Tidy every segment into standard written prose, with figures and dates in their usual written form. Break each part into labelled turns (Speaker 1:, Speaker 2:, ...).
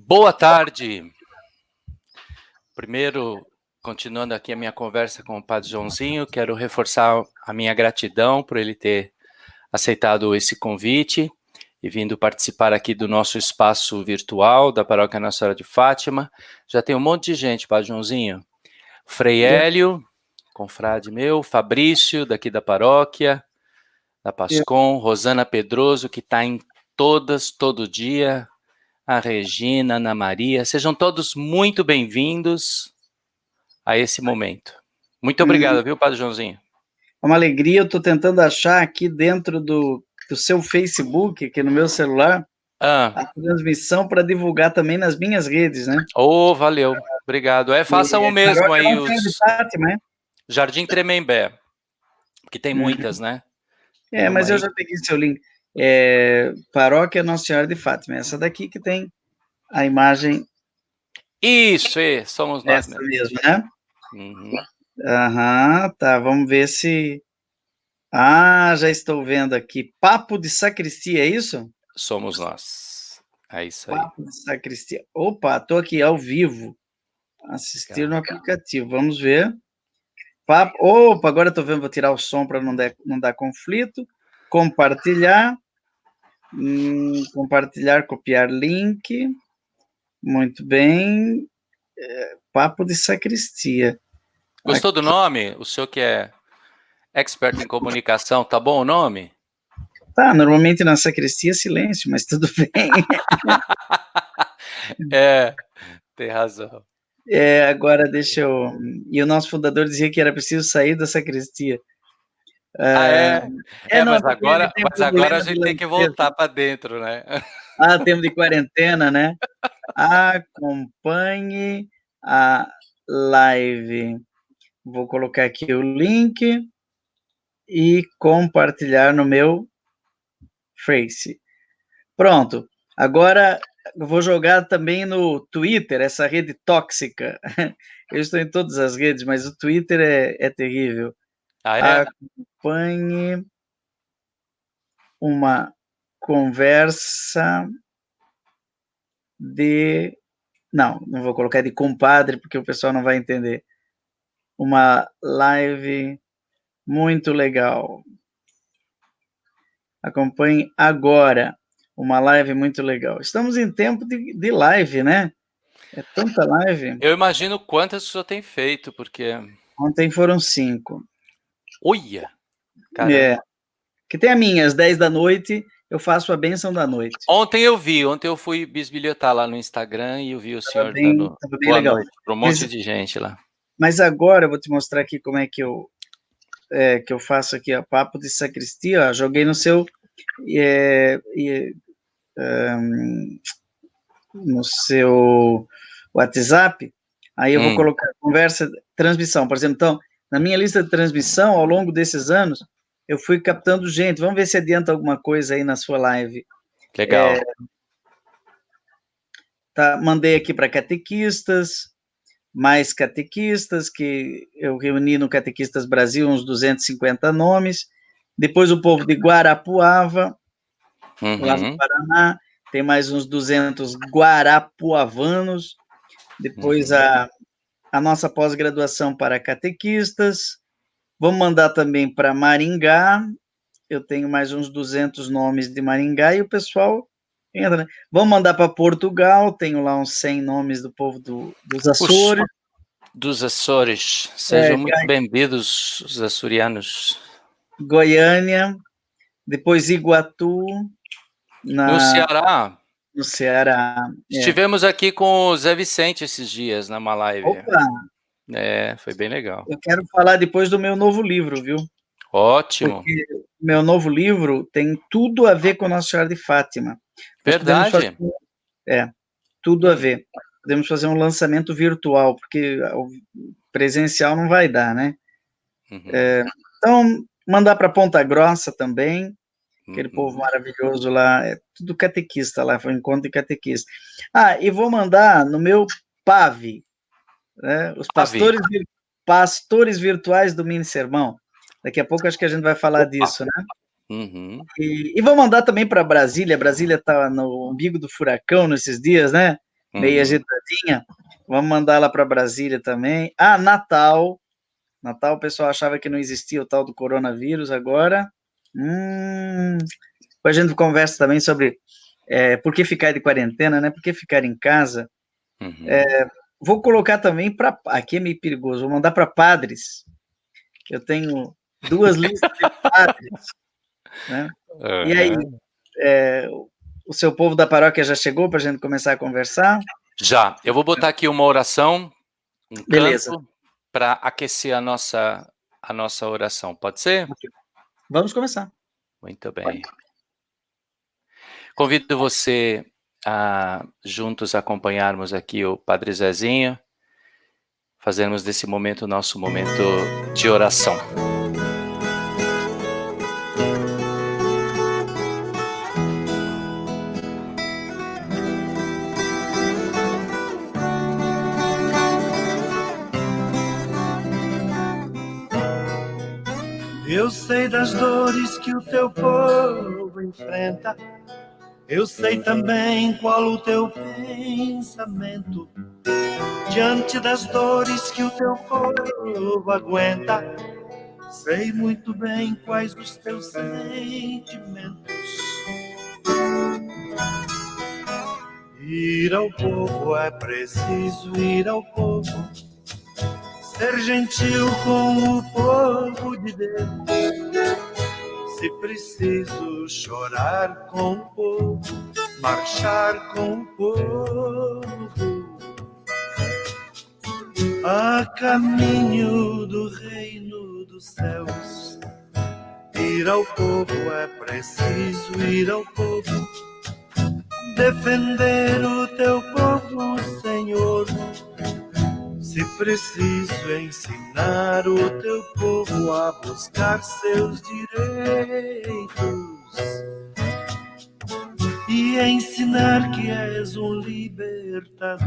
Speaker 1: Boa tarde. Primeiro, continuando aqui a minha conversa com o Padre Joãozinho, quero reforçar a minha gratidão por ele ter aceitado esse convite e vindo participar aqui do nosso espaço virtual da Paróquia Nossa Senhora de Fátima. Já tem um monte de gente, Padre Joãozinho. Frei Hélio, confrade meu, Fabrício, daqui da paróquia, da Pascom, Rosana Pedroso, que está em todas, todo dia, a Regina, Ana Maria, sejam todos muito bem-vindos a esse momento. Muito obrigado, viu, Padre Joãozinho?
Speaker 2: É uma alegria, eu estou tentando achar aqui dentro do seu Facebook, aqui no meu celular, a transmissão para divulgar também nas minhas redes, né?
Speaker 1: Oh, valeu, obrigado. Façam o mesmo aí,
Speaker 2: de Fátima, né?
Speaker 1: Jardim Tremembé, que tem muitas, né?
Speaker 2: Mas eu já peguei seu link. Paróquia Nossa Senhora de Fátima, essa daqui que tem a imagem.
Speaker 1: Isso, somos nós
Speaker 2: essa mesmo, né? Tá, vamos ver se... já estou vendo aqui. Papo de Sacristia, é isso?
Speaker 1: Somos nós. É isso aí.
Speaker 2: Papo de Sacristia. Opa, estou aqui ao vivo. Assistir no aplicativo. Vamos ver. Papo. Opa, agora estou vendo, vou tirar o som para não dar conflito. Compartilhar. Compartilhar, copiar link. Muito bem. Papo de Sacristia.
Speaker 1: Gostou do nome? O senhor que é expert em comunicação, tá bom o nome?
Speaker 2: Tá, normalmente na sacristia silêncio, mas tudo bem.
Speaker 1: Tem razão.
Speaker 2: Agora deixa eu... E o nosso fundador dizia que era preciso sair da sacristia.
Speaker 1: Mas agora a gente tem que voltar para dentro, né?
Speaker 2: Tempo de quarentena, né? Acompanhe a live. Vou colocar aqui o link e compartilhar no meu Face. Pronto. Agora eu vou jogar também no Twitter, essa rede tóxica. Eu estou em todas as redes, mas o Twitter é terrível. Acompanhe uma conversa de... Não vou colocar de compadre, porque o pessoal não vai entender. Uma live muito legal. Acompanhe agora uma live muito legal. Estamos em tempo de live, né? É tanta live.
Speaker 1: Eu imagino quantas o senhor tem feito, porque...
Speaker 2: Ontem foram 5.
Speaker 1: Olha! Caramba.
Speaker 2: Que tem a minha, às 10 da noite, eu faço a bênção da noite.
Speaker 1: Ontem eu fui bisbilhotar lá no Instagram e eu vi o senhor dando boa noite para um monte de gente lá.
Speaker 2: Mas agora eu vou te mostrar aqui como é que eu faço aqui, ó, Papo de Sacristia, ó, joguei no seu no seu WhatsApp, aí eu vou colocar conversa, transmissão, por exemplo. Então, na minha lista de transmissão, ao longo desses anos, eu fui captando gente. Vamos ver se adianta alguma coisa aí na sua live.
Speaker 1: Legal.
Speaker 2: Mandei aqui para catequistas, mais catequistas, que eu reuni no Catequistas Brasil uns 250 nomes. Depois o povo de Guarapuava, lá no Paraná, tem mais uns 200 guarapuavanos. Depois a nossa pós-graduação para catequistas. Vamos mandar também para Maringá. Eu tenho mais uns 200 nomes de Maringá e o pessoal entra, né? Vamos mandar para Portugal. Tenho lá uns 100 nomes do povo dos Açores.
Speaker 1: Dos Açores. Sejam muito bem-vindos, os açorianos.
Speaker 2: Goiânia. Depois Iguatu.
Speaker 1: No Ceará.
Speaker 2: No Ceará.
Speaker 1: Estivemos aqui com o Zé Vicente esses dias, numa live.
Speaker 2: Opa!
Speaker 1: Foi bem legal.
Speaker 2: Eu quero falar depois do meu novo livro, viu?
Speaker 1: Ótimo.
Speaker 2: Porque meu novo livro tem tudo a ver com Nossa Senhora de Fátima.
Speaker 1: Verdade.
Speaker 2: Tudo a ver. Podemos fazer um lançamento virtual, porque o presencial não vai dar, né? Então, mandar para Ponta Grossa também, aquele povo maravilhoso lá, é tudo catequista lá, foi um encontro de catequista. E vou mandar no meu PAV, né? Os pastores virtuais do Mini Sermão. Daqui a pouco acho que a gente vai falar disso, né? E vou mandar também para Brasília. Brasília está no umbigo do furacão nesses dias, né? meio agitadinha. Vamos mandar ela para Brasília também. Ah, Natal. Natal, o pessoal achava que não existia o tal do coronavírus, agora. Depois a gente conversa também sobre por que ficar de quarentena, né? Por que ficar em casa? Vou colocar também para. Aqui é meio perigoso, vou mandar para padres. Eu tenho 2 listas de padres, né? E aí, o seu povo da paróquia já chegou para a gente começar a conversar?
Speaker 1: Já. Eu vou botar aqui uma oração, um
Speaker 2: Beleza.
Speaker 1: canto, para aquecer a nossa oração. Pode ser?
Speaker 2: Vamos começar.
Speaker 1: Muito bem. Convido você a juntos acompanharmos aqui o Padre Zezinho, fazermos desse momento o nosso momento de oração.
Speaker 3: Eu sei das dores que o teu povo enfrenta, eu sei também qual o teu pensamento. Diante das dores que o teu povo aguenta, sei muito bem quais os teus sentimentos. Ir ao povo é preciso ir ao povo, ser gentil com o povo de Deus. Se preciso chorar com o povo, marchar com o povo, a caminho do reino dos céus. Ir ao povo é preciso ir ao povo, defender o teu povo, Senhor. Se preciso ensinar o teu povo a buscar seus direitos e ensinar que és um libertador.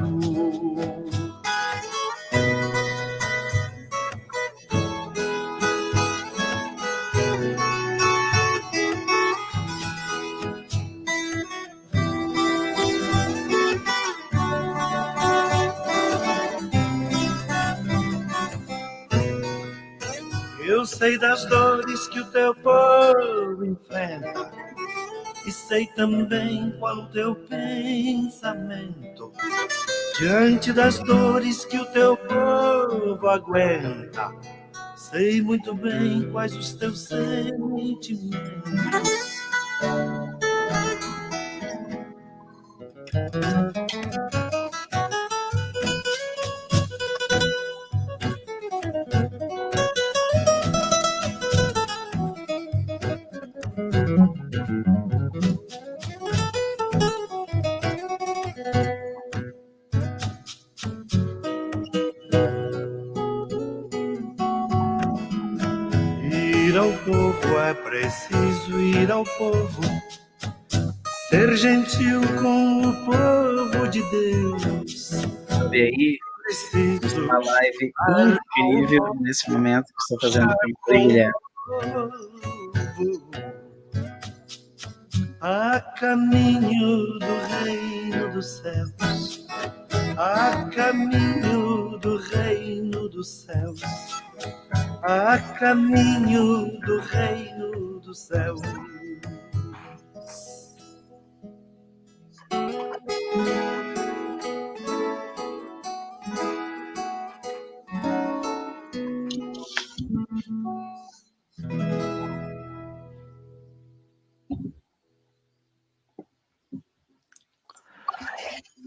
Speaker 3: Eu sei das dores que o teu povo enfrenta e sei também qual o teu pensamento. Diante das dores que o teu povo aguenta, sei muito bem quais os teus sentimentos. Ir ao povo é preciso ir ao povo, ser gentil com o povo de Deus.
Speaker 2: E aí, uma live incrível nesse momento que estou fazendo com o Guilherme.
Speaker 3: A caminho do reino dos céus, a caminho do reino dos céus, a caminho do reino dos céus.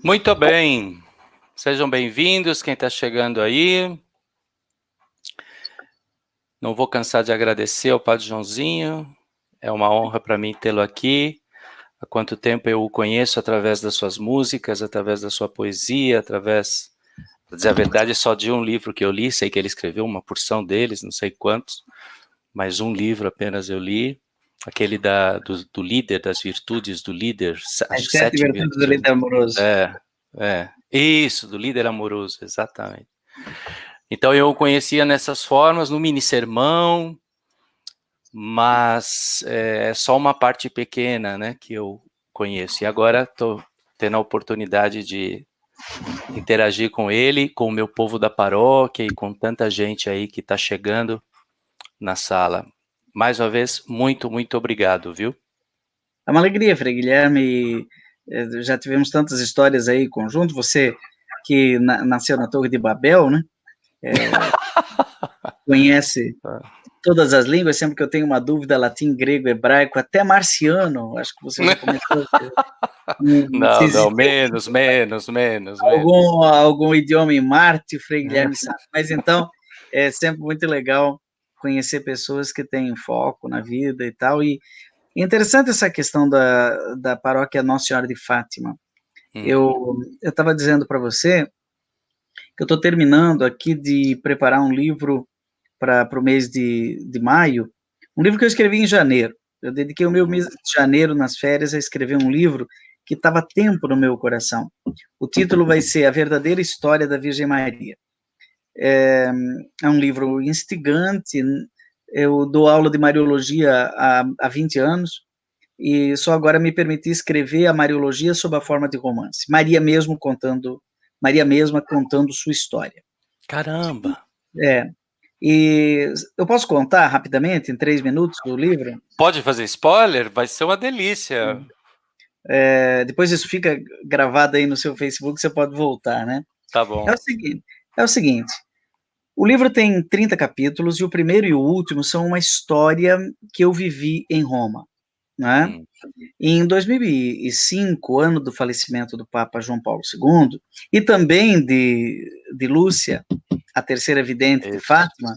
Speaker 1: Muito bem, sejam bem-vindos, quem está chegando aí. Não vou cansar de agradecer ao Padre Joãozinho, é uma honra para mim tê-lo aqui. Há quanto tempo eu o conheço através das suas músicas, através da sua poesia, através, para dizer a verdade, só de um livro que eu li, sei que ele escreveu uma porção deles, não sei quantos, mas um livro apenas eu li, aquele do líder, das virtudes do líder.
Speaker 2: As 7 virtudes do líder amoroso.
Speaker 1: Isso, do líder amoroso, exatamente. Então eu o conhecia nessas formas, no mini-sermão, mas é só uma parte pequena, né, que eu conheço. E agora estou tendo a oportunidade de interagir com ele, com o meu povo da paróquia e com tanta gente aí que está chegando na sala. Mais uma vez, muito, muito obrigado, viu?
Speaker 2: É uma alegria, Frei Guilherme. Já tivemos tantas histórias aí em conjunto. Você que nasceu na Torre de Babel, né? Conhece todas as línguas. Sempre que eu tenho uma dúvida, latim, grego, hebraico, até marciano. Acho que você já comentou.
Speaker 1: Não, menos.
Speaker 2: Algum idioma em Marte, o Frei Guilherme sabe. Mas então, é sempre muito legal conhecer pessoas que têm foco na vida e tal. E interessante essa questão da paróquia Nossa Senhora de Fátima. Eu estava dizendo para você que eu estou terminando aqui de preparar um livro para o mês de maio, um livro que eu escrevi em janeiro. Eu dediquei o meu mês de janeiro, nas férias, a escrever um livro que estava há tempo no meu coração. O título vai ser A Verdadeira História da Virgem Maria. É um livro instigante. Eu dou aula de Mariologia há 20 anos, e só agora me permiti escrever a Mariologia sob a forma de romance. Maria mesma contando sua história.
Speaker 1: Caramba!
Speaker 2: E eu posso contar rapidamente, em 3 minutos, do livro?
Speaker 1: Pode fazer spoiler? Vai ser uma delícia.
Speaker 2: Depois isso fica gravado aí no seu Facebook, você pode voltar, né?
Speaker 1: Tá bom.
Speaker 2: É o seguinte, o livro tem 30 capítulos, e o primeiro e o último são uma história que eu vivi em Roma, né? Em 2005, ano do falecimento do Papa João Paulo II, e também de Lúcia, a terceira vidente de Fátima,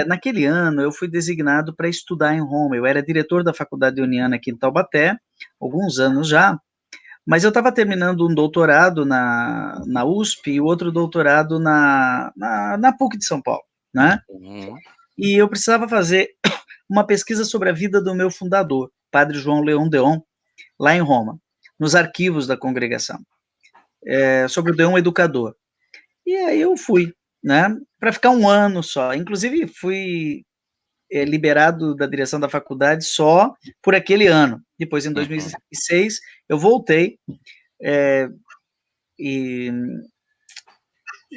Speaker 2: naquele ano eu fui designado para estudar em Roma. Eu era diretor da Faculdade Uniana aqui em Taubaté, alguns anos já, mas eu estava terminando um doutorado na USP e outro doutorado na PUC de São Paulo, né? E eu precisava fazer uma pesquisa sobre a vida do meu fundador, Padre João Leão Deon, lá em Roma, nos arquivos da congregação, sobre o Deon Educador. E aí eu fui, né, para ficar um ano só. Inclusive, fui liberado da direção da faculdade só por aquele ano. Depois, em 2006, eu voltei, e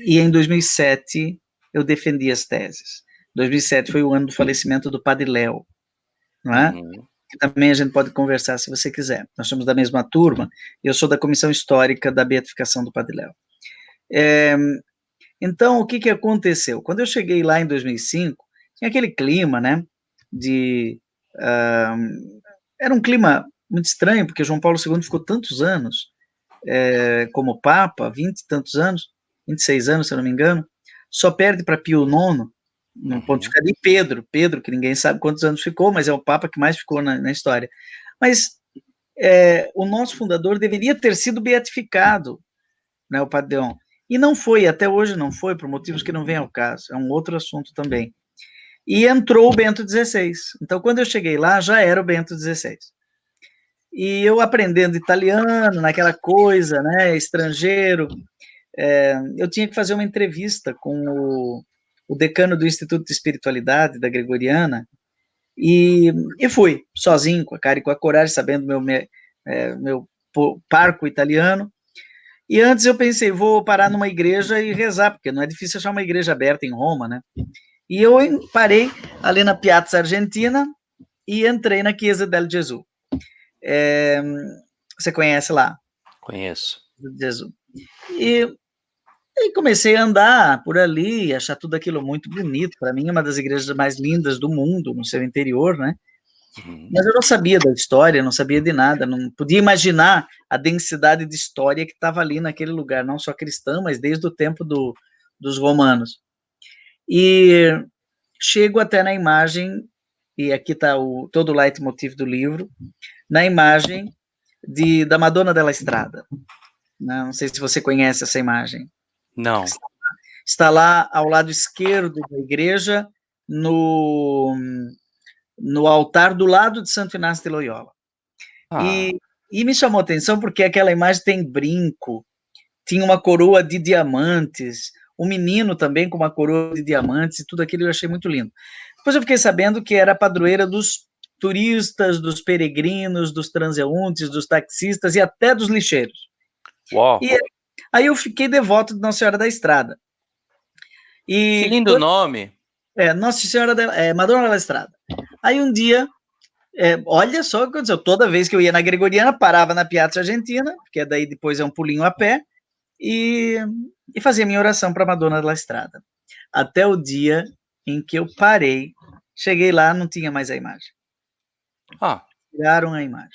Speaker 2: em 2007 eu defendi as teses. 2007 foi o ano do falecimento do Padre Léo, não é? Que também a gente pode conversar se você quiser. Nós somos da mesma turma, e eu sou da comissão histórica da beatificação do Padre Léo. Então, o que aconteceu? Quando eu cheguei lá em 2005, tinha aquele clima, né, era um clima muito estranho, porque João Paulo II ficou tantos anos como Papa, 20 e tantos anos, 26 anos, se eu não me engano, só perde para Pio IX, no pontificado, e Pedro, que ninguém sabe quantos anos ficou, mas é o Papa que mais ficou na história. Mas o nosso fundador deveria ter sido beatificado, né, o Padre Deon, e não foi, até hoje não foi, por motivos que não vêm ao caso, é um outro assunto também. E entrou o Bento XVI, então quando eu cheguei lá, já era o Bento XVI. E eu aprendendo italiano, naquela coisa, né, estrangeiro, eu tinha que fazer uma entrevista com o decano do Instituto de Espiritualidade, da Gregoriana, e fui, sozinho, com a cara e com a coragem, sabendo meu parco italiano. E antes eu pensei, vou parar numa igreja e rezar, porque não é difícil achar uma igreja aberta em Roma, né? E eu parei ali na Piazza Argentina e entrei na Chiesa del Gesù. Você conhece lá?
Speaker 1: Conheço.
Speaker 2: Jesus. E comecei a andar por ali, achar tudo aquilo muito bonito. Para mim, é uma das igrejas mais lindas do mundo, no seu interior, né? Mas eu não sabia da história, não sabia de nada, não podia imaginar a densidade de história que estava ali naquele lugar, não só cristã, mas desde o tempo dos romanos. E chego até na imagem, e aqui está todo o leitmotiv do livro, na imagem da Madonna della Strada. Não sei se você conhece essa imagem.
Speaker 1: Não.
Speaker 2: Está lá ao lado esquerdo da igreja, no altar do lado de Santo Inácio de Loyola. E me chamou a atenção porque aquela imagem tem brinco, tinha uma coroa de diamantes, um menino também com uma coroa de diamantes, e tudo aquilo eu achei muito lindo. Depois eu fiquei sabendo que era a padroeira dos turistas, dos peregrinos, dos transeuntes, dos taxistas e até dos lixeiros.
Speaker 1: Uau.
Speaker 2: Aí eu fiquei devoto de Nossa Senhora da Estrada. E
Speaker 1: Que lindo nome.
Speaker 2: Nossa Senhora Madonna da Estrada. Aí um dia, olha só o que aconteceu, toda vez que eu ia na Gregoriana, parava na Piazza Argentina, porque daí depois é um pulinho a pé, e fazia minha oração para Madonna da Estrada. Até o dia em que eu parei, cheguei lá, não tinha mais a imagem. Tiraram a imagem.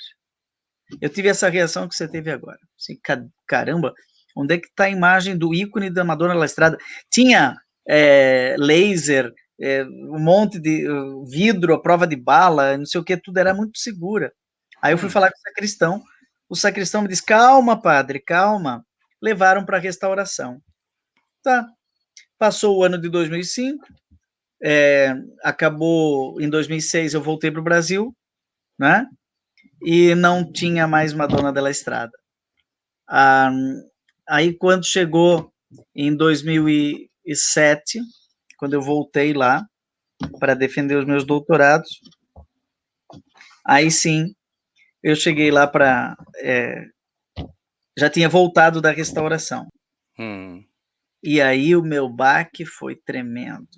Speaker 2: Eu tive essa reação que você teve agora. Assim, caramba, onde é que está a imagem do ícone da Madonna da Estrada? Tinha laser, um monte de vidro, a prova de bala, não sei o que, tudo era muito segura. Aí eu fui falar com o sacristão me disse, calma, padre, calma. Levaram para restauração. Tá. Passou o ano de 2005, acabou em 2006, eu voltei para o Brasil, né? E não tinha mais Madonna della Estrada. Aí, quando chegou em 2007, quando eu voltei lá para defender os meus doutorados, aí sim, eu cheguei lá para... já tinha voltado da restauração. E aí o meu baque foi tremendo.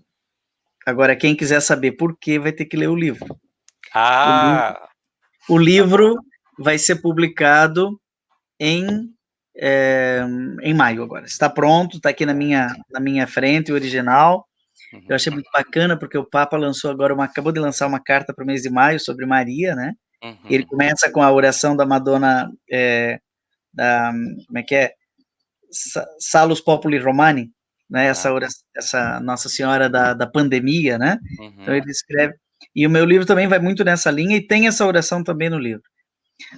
Speaker 2: Agora, quem quiser saber por quê, vai ter que ler o livro. O livro vai ser publicado em maio agora. Está pronto, está aqui na minha frente, o original. Eu achei muito bacana, porque o Papa lançou agora, acabou de lançar uma carta para o mês de maio sobre Maria, né? Ele começa com a oração da Madonna, como é que é? Salus Populi Romani, né? Essa Nossa Senhora da pandemia, né? Então ele escreve, e o meu livro também vai muito nessa linha, e tem essa oração também no livro.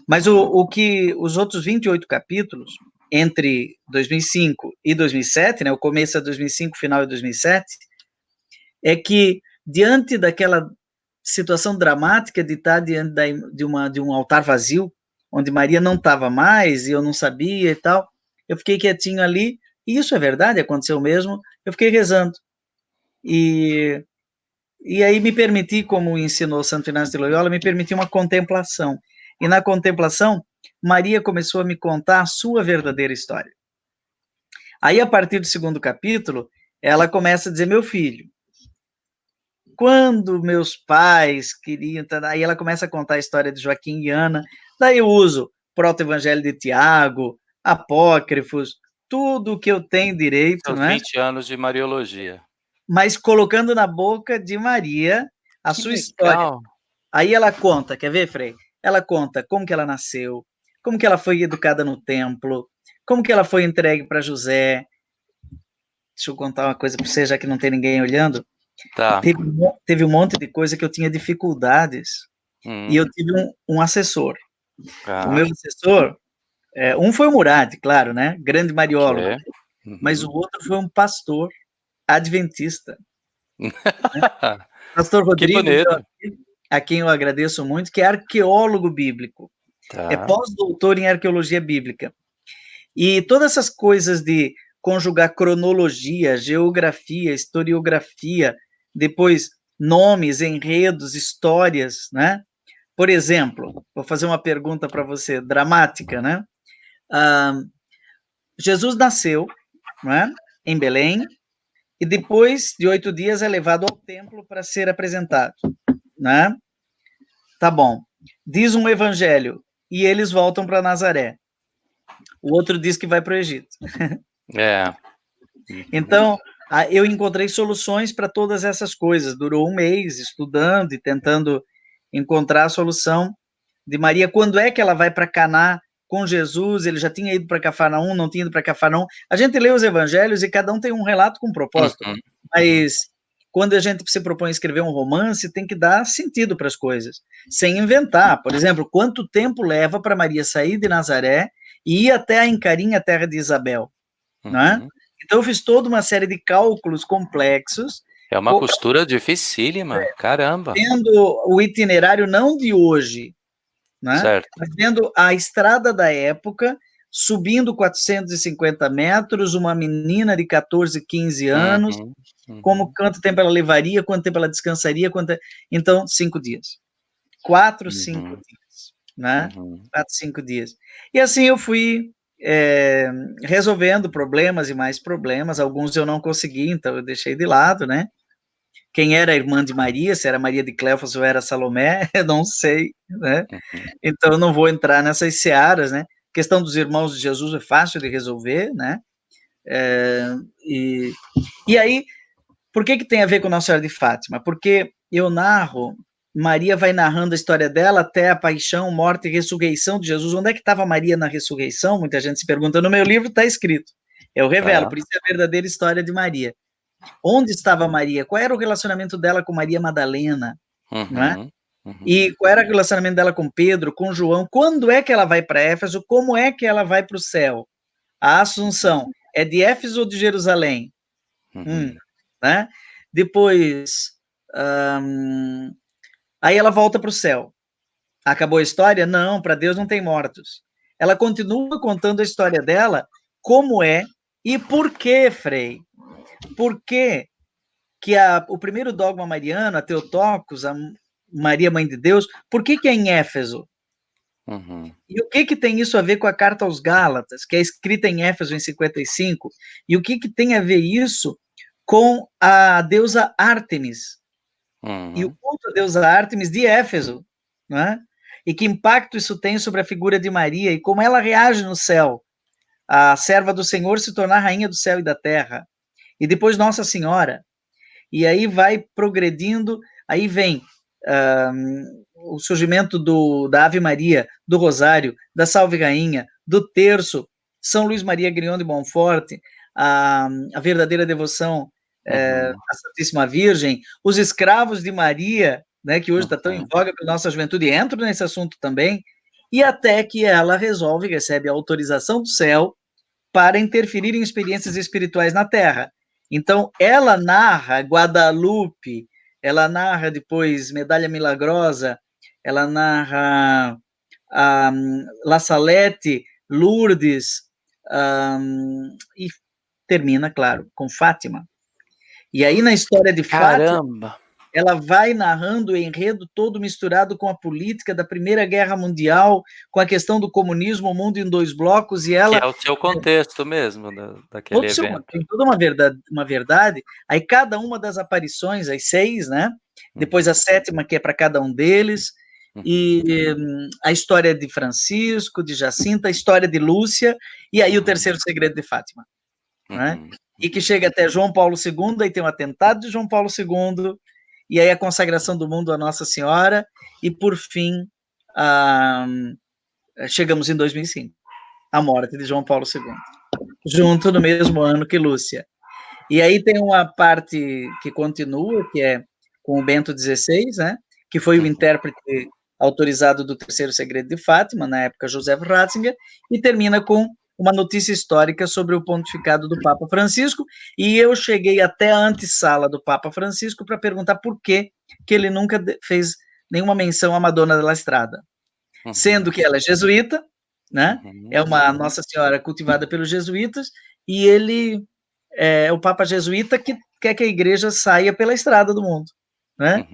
Speaker 2: Mas o que os outros 28 capítulos, entre 2005 e 2007, né, o começo é 2005, final é 2007, é que, diante daquela situação dramática de estar diante de um altar vazio, onde Maria não estava mais, e eu não sabia e tal, eu fiquei quietinho ali, e isso é verdade, aconteceu mesmo, eu fiquei rezando. E aí me permiti, como ensinou Santo Inácio de Loyola, me permiti uma contemplação. E na contemplação, Maria começou a me contar a sua verdadeira história. Aí, a partir do segundo capítulo, ela começa a dizer, meu filho, quando meus pais queriam... Aí ela começa a contar a história de Joaquim e Ana, daí eu uso Proto-Evangelho de Tiago, apócrifos, tudo que eu tenho direito,
Speaker 1: Seus
Speaker 2: né?
Speaker 1: 20 anos de Mariologia.
Speaker 2: Mas colocando na boca de Maria a sua história. Aí ela conta, quer ver, Frei? Ela conta como que ela nasceu, como que ela foi educada no templo, como que ela foi entregue para José. Deixa eu contar uma coisa para você, já que não tem ninguém olhando.
Speaker 1: Tá.
Speaker 2: Teve um monte de coisa que eu tinha dificuldades, e eu tive um assessor. O meu assessor, um foi o Murad, claro, né? Grande mariólogo, mas o outro foi um pastor adventista. Né? Pastor Rodrigo, a quem eu agradeço muito, que é arqueólogo bíblico. É pós-doutor em arqueologia bíblica. E todas essas coisas de conjugar cronologia, geografia, historiografia, depois nomes, enredos, histórias, né? Por exemplo, vou fazer uma pergunta para você, dramática, né? Jesus nasceu, né, em Belém, e depois de 8 dias é levado ao templo para ser apresentado, né? Tá bom. Diz um evangelho, e eles voltam para Nazaré. O outro diz que vai para o Egito. Então, eu encontrei soluções para todas essas coisas. Durou um mês estudando e tentando encontrar a solução de Maria. Quando é que ela vai para Caná com Jesus? Ele já tinha ido para Cafarnaum, não tinha ido para Cafarnaum. A gente lê os evangelhos e cada um tem um relato com um propósito. Mas quando a gente se propõe a escrever um romance, tem que dar sentido para as coisas, sem inventar. Por exemplo, quanto tempo leva para Maria sair de Nazaré e ir até a Encarim, a terra de Isabel? Né? Então, eu fiz toda uma série de cálculos complexos.
Speaker 1: É uma costura dificílima, caramba.
Speaker 2: Tendo o itinerário não de hoje, né?
Speaker 1: Certo.
Speaker 2: Mas vendo a estrada da época, subindo 450 metros, uma menina de 14, 15 anos, quanto tempo ela levaria, quanto tempo ela descansaria, então, 5 dias. 4, 5 dias, né? 4, 5 dias. E assim eu fui resolvendo problemas e mais problemas. Alguns eu não consegui, então eu deixei de lado, né? Quem era a irmã de Maria, se era Maria de Cleofas ou era Salomé, eu não sei, né? Então eu não vou entrar nessas searas, né? A questão dos irmãos de Jesus é fácil de resolver, né? E aí, por que tem a ver com Nossa Senhora de Fátima? Porque eu narro, Maria vai narrando a história dela até a paixão, morte e ressurreição de Jesus. Onde é que estava Maria na ressurreição? Muita gente se pergunta. No meu livro está escrito. Eu revelo, por isso é a verdadeira história de Maria. Onde estava Maria? Qual era o relacionamento dela com Maria Madalena? Não é? E qual era o relacionamento dela com Pedro, com João? Quando é que ela vai para Éfeso? Como é que ela vai para o céu? A Assunção é de Éfeso ou de Jerusalém? Né? Depois, aí ela volta para o céu. Acabou a história? Não, para Deus não tem mortos. Ela continua contando a história dela, como é e por que, Frei. Por que o primeiro dogma mariano, a Theotokos, a Maria Mãe de Deus, por que é em Éfeso? E o que tem isso a ver com a carta aos Gálatas, que é escrita em Éfeso em 55? E o que tem a ver isso com a deusa Ártemis? E o culto à deusa Ártemis de Éfeso, né? E que impacto isso tem sobre a figura de Maria e como ela reage no céu? A serva do Senhor se tornar rainha do céu e da terra. E depois Nossa Senhora. E aí vai progredindo, aí vem o surgimento da Ave Maria, do Rosário, da Salve Rainha, do Terço, São Luís Maria Grião de Montfort, a verdadeira devoção à Santíssima Virgem, os escravos de Maria, né, que hoje está tão em voga para a nossa juventude, entro nesse assunto também, e até que ela resolve, recebe a autorização do céu para interferir em experiências espirituais na Terra. Então, ela narra Guadalupe, ela narra depois Medalha Milagrosa, ela narra La Salette, Lourdes, e termina, claro, com Fátima. E aí, na história de Fátima, ela vai narrando o enredo todo misturado com a política da Primeira Guerra Mundial, com a questão do comunismo, o mundo em dois blocos, e ela...
Speaker 1: Que é o seu contexto mesmo, daquele evento.
Speaker 2: Tem toda uma verdade, aí cada uma das aparições, as 6, né? Depois a 7ª, que é para cada um deles, e a história de Francisco, de Jacinta, a história de Lúcia, e aí o terceiro segredo de Fátima, né? E que chega até João Paulo II, aí tem o atentado de João Paulo II, e aí a consagração do mundo a Nossa Senhora, e por fim, chegamos em 2005, a morte de João Paulo II, junto no mesmo ano que Lúcia. E aí tem uma parte que continua, que é com o Bento XVI, né, que foi o intérprete autorizado do terceiro segredo de Fátima, na época Joseph Ratzinger, e termina com uma notícia histórica sobre o pontificado do Papa Francisco, e eu cheguei até a antessala do Papa Francisco para perguntar por que ele nunca fez nenhuma menção à Madonna della Strada, sendo que ela é jesuíta, né? É uma Nossa Senhora cultivada pelos jesuítas, e ele é o Papa jesuíta que quer que a igreja saia pela estrada do mundo, né?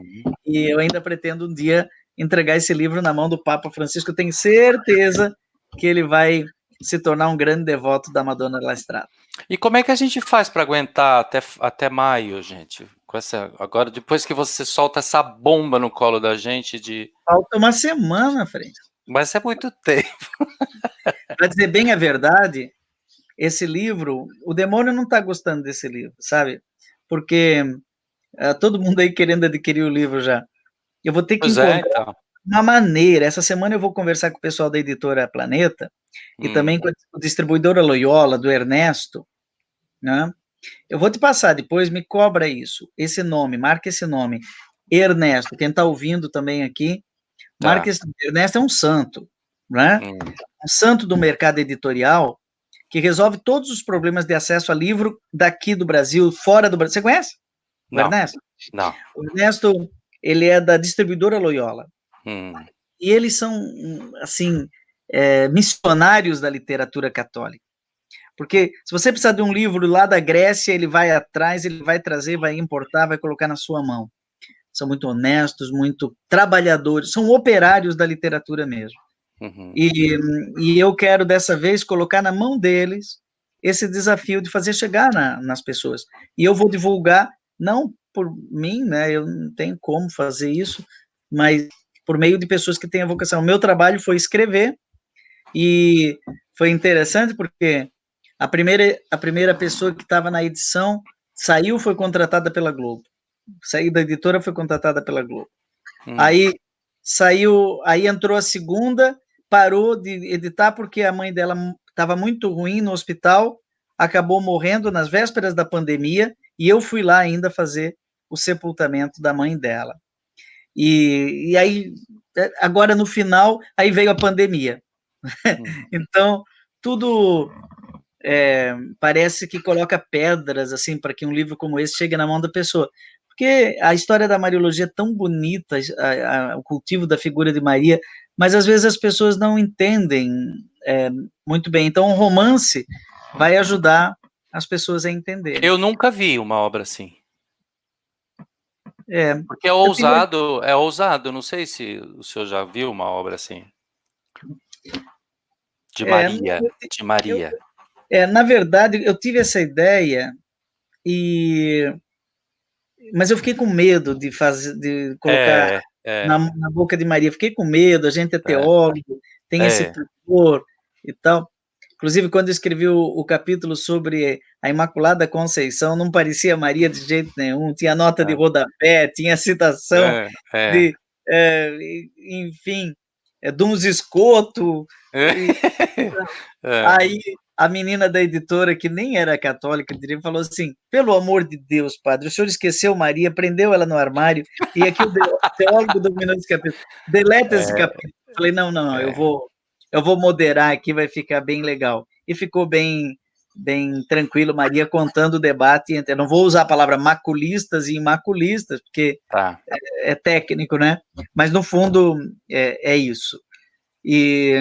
Speaker 2: E eu ainda pretendo um dia entregar esse livro na mão do Papa Francisco, eu tenho certeza que ele vai se tornar um grande devoto da Madonna della Strada.
Speaker 1: E como é que a gente faz para aguentar até maio, gente? Agora, depois que você solta essa bomba no colo da gente
Speaker 2: Falta uma semana, Frei.
Speaker 1: Mas é muito tempo.
Speaker 2: Para dizer bem a verdade, esse livro, o demônio não está gostando desse livro, sabe? Porque todo mundo aí querendo adquirir o livro já. Eu vou ter que encontrar uma maneira. Essa semana eu vou conversar com o pessoal da editora Planeta e também com a distribuidora Loyola, do Ernesto, né? Eu vou te passar depois, me cobra isso, esse nome, marca esse nome, Ernesto. Quem está ouvindo também aqui, marca esse nome. Ernesto é um santo, né? Um santo do mercado editorial que resolve todos os problemas de acesso a livro daqui do Brasil, fora do Brasil. Você conhece o Ernesto?
Speaker 1: Não.
Speaker 2: O Ernesto, ele é da distribuidora Loyola. E eles são, assim, missionários da literatura católica. Porque se você precisar de um livro lá da Grécia, ele vai atrás, ele vai trazer, vai importar, vai colocar na sua mão. São muito honestos, muito trabalhadores, são operários da literatura mesmo.
Speaker 1: Uhum.
Speaker 2: E eu quero, dessa vez, colocar na mão deles esse desafio de fazer chegar nas pessoas. E eu vou divulgar, não por mim, né, eu não tenho como fazer isso, mas por meio de pessoas que têm a vocação. O meu trabalho foi escrever, e foi interessante porque a primeira pessoa que estava na edição saiu, foi contratada pela Globo. Saiu da editora, foi contratada pela Globo. Aí saiu, aí entrou a segunda, parou de editar porque a mãe dela estava muito ruim no hospital, acabou morrendo nas vésperas da pandemia, e eu fui lá ainda fazer o sepultamento da mãe dela. E aí, agora no final, aí veio a pandemia. Então, tudo parece que coloca pedras, assim, para que um livro como esse chegue na mão da pessoa. Porque a história da Mariologia é tão bonita, o cultivo da figura de Maria, mas às vezes as pessoas não entendem muito bem. Então, um romance vai ajudar as pessoas a entenderem.
Speaker 1: Eu nunca vi uma obra assim. Porque
Speaker 2: eu
Speaker 1: é ousado. Não sei se o senhor já viu uma obra assim. De Maria.
Speaker 2: Na verdade, eu tive essa ideia, mas eu fiquei com medo de colocar na boca de Maria. Fiquei com medo, a gente é teólogo, tem esse pudor e tal. Inclusive, quando eu escrevi o capítulo sobre a Imaculada Conceição, não parecia Maria de jeito nenhum, tinha nota de rodapé, tinha citação de, enfim, de uns escotos. Aí a menina da editora, que nem era católica, falou assim: pelo amor de Deus, padre, o senhor esqueceu Maria, prendeu ela no armário, e aqui o teólogo dominou esse capítulo. Deleta esse capítulo. Falei, não, eu vou moderar aqui, vai ficar bem legal. E ficou bem tranquilo, Maria contando o debate entre, não vou usar a palavra maculistas e imaculistas, porque é técnico, né? Mas no fundo é isso. E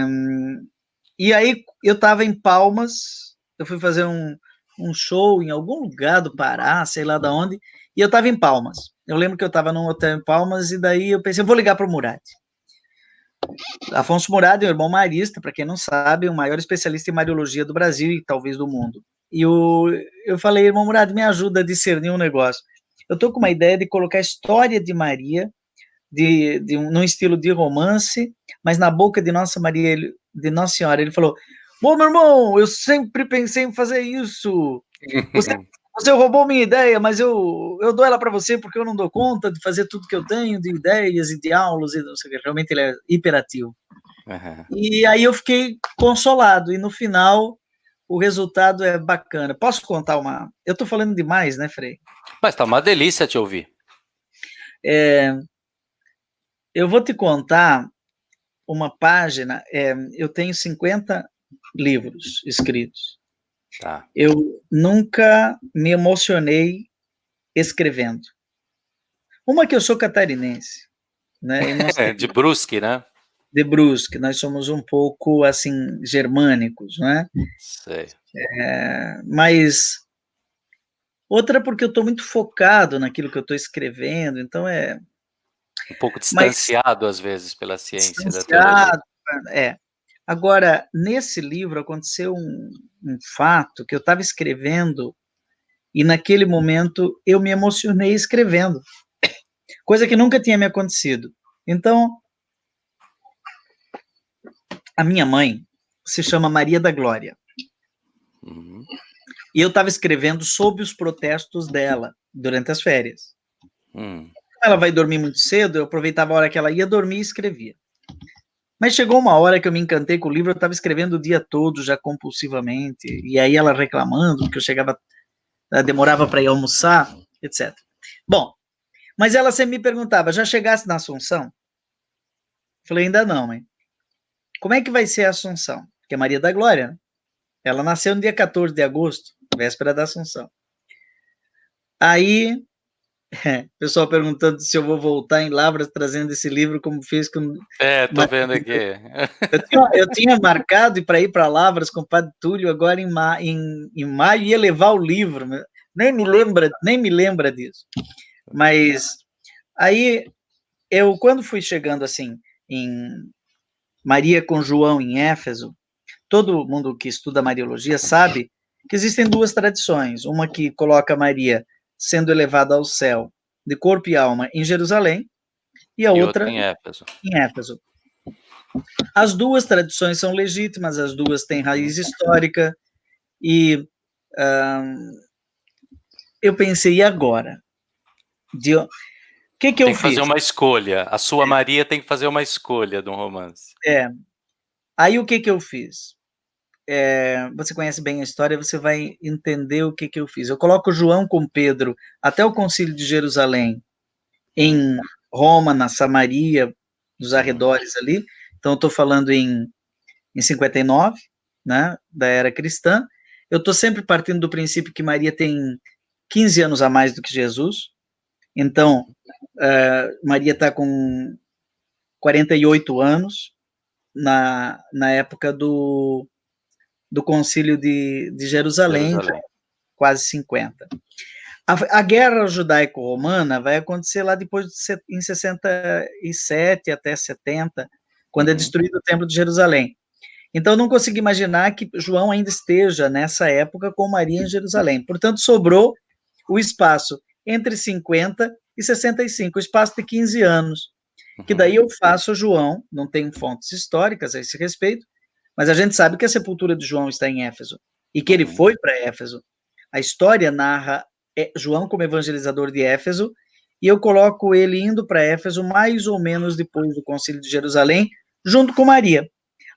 Speaker 2: aí eu estava em Palmas, eu fui fazer um show em algum lugar do Pará, sei lá de onde, e eu estava em Palmas. Eu lembro que eu estava num hotel em Palmas, e daí eu pensei, eu vou ligar para o Murad. Afonso Murad é o irmão marista, para quem não sabe, o maior especialista em Mariologia do Brasil e talvez do mundo. E eu falei, irmão Murad, me ajuda a discernir um negócio. Eu estou com uma ideia de colocar a história de Maria num estilo de romance, mas na boca de Nossa Maria, de Nossa Senhora. Ele falou: "Bom, meu irmão, eu sempre pensei em fazer isso. Você roubou minha ideia, mas eu dou ela para você porque eu não dou conta de fazer tudo que eu tenho de ideias e de aulas e não sei o que." Realmente ele é hiperativo. E aí eu fiquei consolado, e no final o resultado é bacana. Posso contar uma... Eu estou falando demais, né, Frei?
Speaker 1: Mas tá uma delícia te ouvir.
Speaker 2: Eu vou te contar uma página, eu tenho 50 livros escritos. Eu nunca me emocionei escrevendo. Uma que eu sou catarinense, né?
Speaker 1: De Brusque, né?
Speaker 2: De Brusque, nós somos um pouco, assim, germânicos, né?
Speaker 1: Sei.
Speaker 2: Mas outra porque eu estou muito focado naquilo que eu estou escrevendo, então
Speaker 1: um pouco distanciado, às vezes, pela ciência da teologia.
Speaker 2: Agora, nesse livro aconteceu um fato que eu estava escrevendo e naquele momento eu me emocionei escrevendo, coisa que nunca tinha me acontecido. Então, a minha mãe se chama Maria da Glória. E eu estava escrevendo sobre os protestos dela durante as férias. Ela vai dormir muito cedo, eu aproveitava a hora que ela ia dormir e escrevia. Mas chegou uma hora que eu me encantei com o livro, eu estava escrevendo o dia todo, já compulsivamente, e aí ela reclamando, que eu chegava, demorava para ir almoçar, etc. Bom, mas ela sempre me perguntava, já chegasse na Assunção? Falei, ainda não, mãe. Como é que vai ser a Assunção? Porque é Maria da Glória, né? Ela nasceu no dia 14 de agosto, véspera da Assunção. Aí, o pessoal perguntando se eu vou voltar em Lavras trazendo esse livro, como fez com...
Speaker 1: tô vendo aqui.
Speaker 2: Eu tinha marcado para ir para Lavras com o Padre Túlio agora em maio, ia levar o livro, nem me lembra disso. Mas aí, quando fui chegando assim, Maria com João em Éfeso, todo mundo que estuda Mariologia sabe que existem duas tradições, uma que coloca Maria sendo elevada ao céu de corpo e alma em Jerusalém, e a
Speaker 1: E outra
Speaker 2: outra
Speaker 1: em Éfeso.
Speaker 2: em Éfeso. As duas tradições são legítimas, as duas têm raiz histórica, e eu pensei, e agora? O que eu
Speaker 1: Tem que fazer
Speaker 2: fiz?
Speaker 1: uma escolha. A sua Maria tem que fazer uma escolha de um romance.
Speaker 2: Aí o que eu fiz? Você conhece bem a história, você vai entender o que eu fiz. Eu coloco João com Pedro até o Concílio de Jerusalém, em Roma, na Samaria, nos arredores ali. Então, eu estou falando em 59, né, da era cristã. Eu estou sempre partindo do princípio que Maria tem 15 anos a mais do que Jesus. Então, Maria está com 48 anos na época do Concílio de Jerusalém,
Speaker 1: Jerusalém.
Speaker 2: quase 50. A guerra judaico-romana vai acontecer lá depois, em 67 até 70, quando é destruído o Templo de Jerusalém. Então, não consigo imaginar que João ainda esteja nessa época com Maria em Jerusalém. Portanto, sobrou o espaço entre 50 e 65, o espaço de 15 anos. Que daí eu faço João, não tenho fontes históricas a esse respeito, mas a gente sabe que a sepultura de João está em Éfeso e que ele foi para Éfeso. A história narra João como evangelizador de Éfeso, e eu coloco ele indo para Éfeso mais ou menos depois do Concílio de Jerusalém, junto com Maria.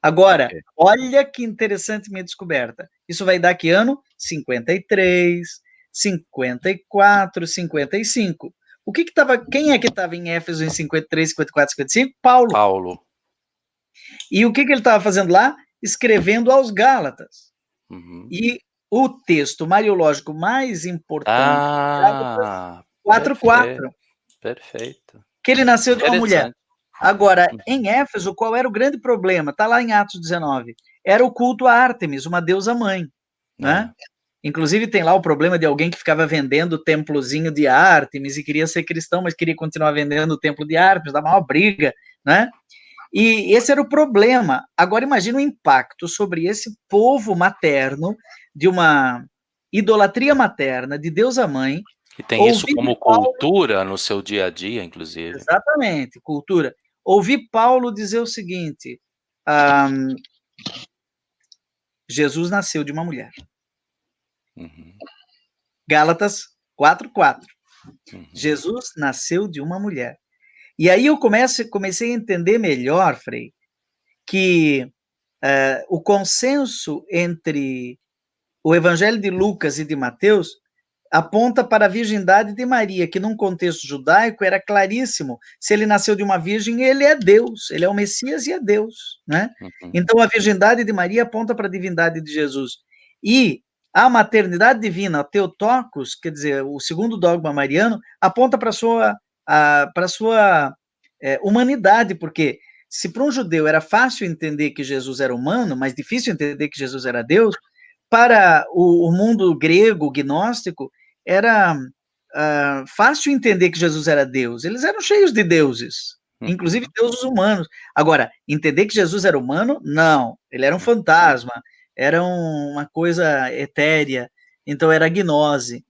Speaker 2: Agora, olha que interessante minha descoberta. Isso vai dar que ano? 53, 54, 55. Quem é que estava em Éfeso em 53, 54, 55? Paulo. E o que ele estava fazendo lá? Escrevendo aos Gálatas. E o texto mariológico mais importante é Gálatas 4:4.
Speaker 1: Perfeito.
Speaker 2: Que ele nasceu de uma mulher. Agora, em Éfeso, qual era o grande problema? Está lá em Atos 19. Era o culto a Ártemis, uma deusa mãe, né? Inclusive tem lá o problema de alguém que ficava vendendo o templozinho de Ártemis e queria ser cristão, mas queria continuar vendendo o templo de Ártemis, dava uma briga, né? E esse era o problema. Agora imagina o impacto sobre esse povo materno de uma idolatria materna de deusa mãe.
Speaker 1: E tem isso como cultura no seu dia a dia, inclusive.
Speaker 2: Exatamente, cultura. Ouvi Paulo dizer o seguinte: Jesus nasceu de uma mulher. Gálatas 4:4. Jesus nasceu de uma mulher. E aí eu comecei a entender melhor, Frei, que o consenso entre o Evangelho de Lucas e de Mateus aponta para a virgindade de Maria, que num contexto judaico era claríssimo. Se ele nasceu de uma virgem, ele é Deus, ele é o Messias e é Deus, né? Então a virgindade de Maria aponta para a divindade de Jesus. E a maternidade divina, a Theotokos, quer dizer, o segundo dogma mariano, aponta para a sua humanidade, porque se para um judeu era fácil entender que Jesus era humano, mas difícil entender que Jesus era Deus, para o mundo grego, gnóstico, era fácil entender que Jesus era Deus. Eles eram cheios de deuses, inclusive deuses humanos. Agora, entender que Jesus era humano, não. Ele era um fantasma, era uma coisa etérea, então era gnose.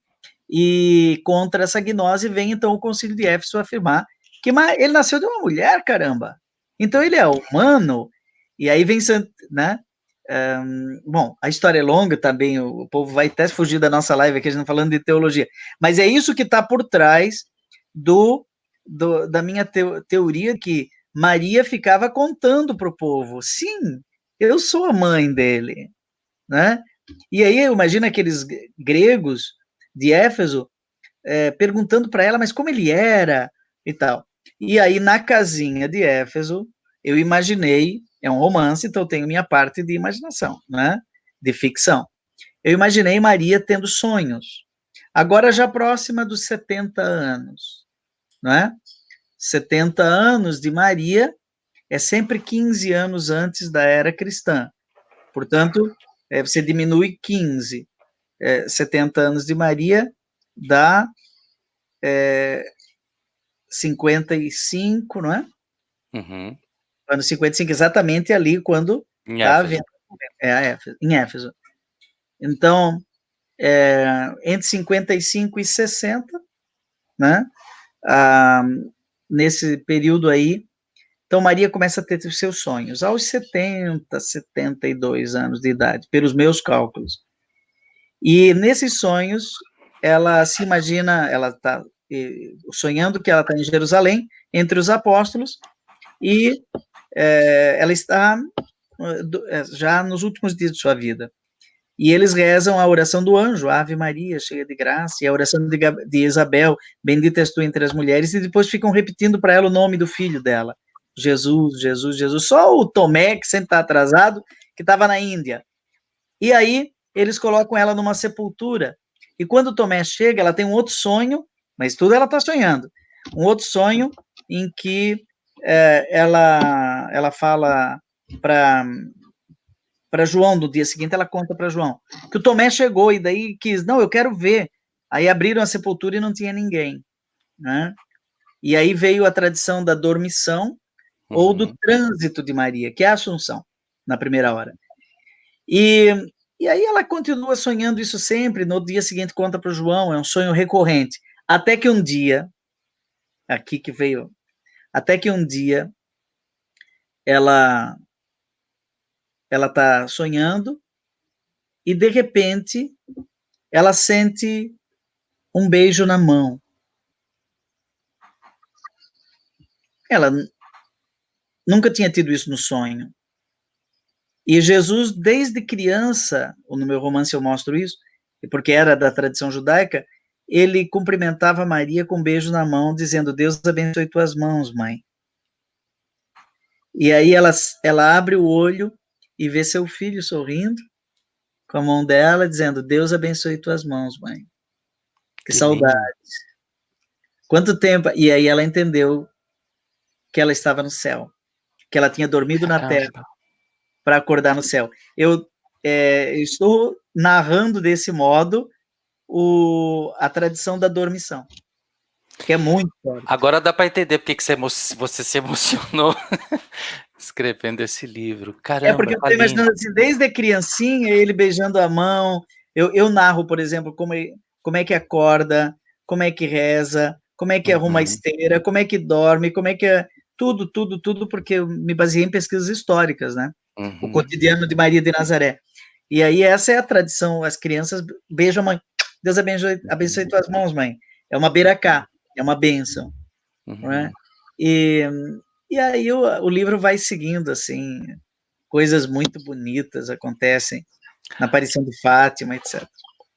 Speaker 2: E contra essa gnose vem, então, o Concílio de Éfeso afirmar que ele nasceu de uma mulher, caramba. Então ele é humano, e aí vem, né? Bom, a história é longa também, o povo vai até fugir da nossa live aqui, a gente tá falando de teologia, mas é isso que está por trás da minha teoria, que Maria ficava contando para o povo, sim, eu sou a mãe dele, né? E aí imagina aqueles gregos de Éfeso perguntando para ela, mas como ele era e tal. E aí na casinha de Éfeso, eu imaginei, é um romance, então eu tenho minha parte de imaginação, né? De ficção. Eu imaginei Maria tendo sonhos, agora já próxima dos 70 anos, né? 70 anos de Maria é sempre 15 anos antes da era cristã. Portanto, você diminui 15. 70 anos de Maria dá 55, não é? ano 55, exatamente ali quando
Speaker 1: Em
Speaker 2: está
Speaker 1: Éfeso.
Speaker 2: havendo em Éfeso. Então, entre 55 e 60, né? Nesse período aí, então Maria começa a ter os seus sonhos aos 70, 72 anos de idade, pelos meus cálculos. E nesses sonhos, ela se imagina, ela está sonhando que ela está em Jerusalém, entre os apóstolos, e ela está já nos últimos dias de sua vida. E eles rezam a oração do anjo, Ave Maria, cheia de graça, e a oração de Isabel, bendita és tu entre as mulheres, e depois ficam repetindo para ela o nome do filho dela, Jesus, Jesus, Jesus. Só o Tomé, que sempre está atrasado, que estava na Índia. E aí eles colocam ela numa sepultura. E quando o Tomé chega, ela tem um outro sonho, mas tudo ela está sonhando. Um outro sonho em que ela fala para João, no dia seguinte ela conta para João, que o Tomé chegou e daí quis, não, eu quero ver. Aí abriram a sepultura e não tinha ninguém, né? E aí veio a tradição da dormição ou do trânsito de Maria, que é a Assunção, na primeira hora. E aí ela continua sonhando isso sempre, no dia seguinte conta para o João, é um sonho recorrente. Até que um dia, aqui que veio, até que um dia ela está sonhando e de repente ela sente um beijo na mão. Ela nunca tinha tido isso no sonho. E Jesus, desde criança, no meu romance eu mostro isso, porque era da tradição judaica, ele cumprimentava Maria com um beijo na mão, dizendo, Deus abençoe tuas mãos, mãe. E aí ela abre o olho e vê seu filho sorrindo com a mão dela, dizendo, Deus abençoe tuas mãos, mãe. Que saudades. Quanto tempo? E aí ela entendeu que ela estava no céu, que ela tinha dormido na terra para acordar no céu. Eu estou narrando desse modo a tradição da dormição, que é muito forte.
Speaker 1: Agora dá para entender porque que você se emocionou escrevendo esse livro. Caramba,
Speaker 2: porque eu estou imaginando assim, desde criancinha, ele beijando a mão. Eu narro, por exemplo, como é que acorda, como é que reza, como é que arruma a esteira, como é que dorme, como é que é tudo, porque eu me baseei em pesquisas históricas, né? O cotidiano de Maria de Nazaré. E aí essa é a tradição, as crianças beijam a mãe. Deus abençoe tuas mãos, mãe. É uma beracá, é uma bênção. Não é? E aí o livro vai seguindo, assim, coisas muito bonitas acontecem na aparição de Fátima, etc.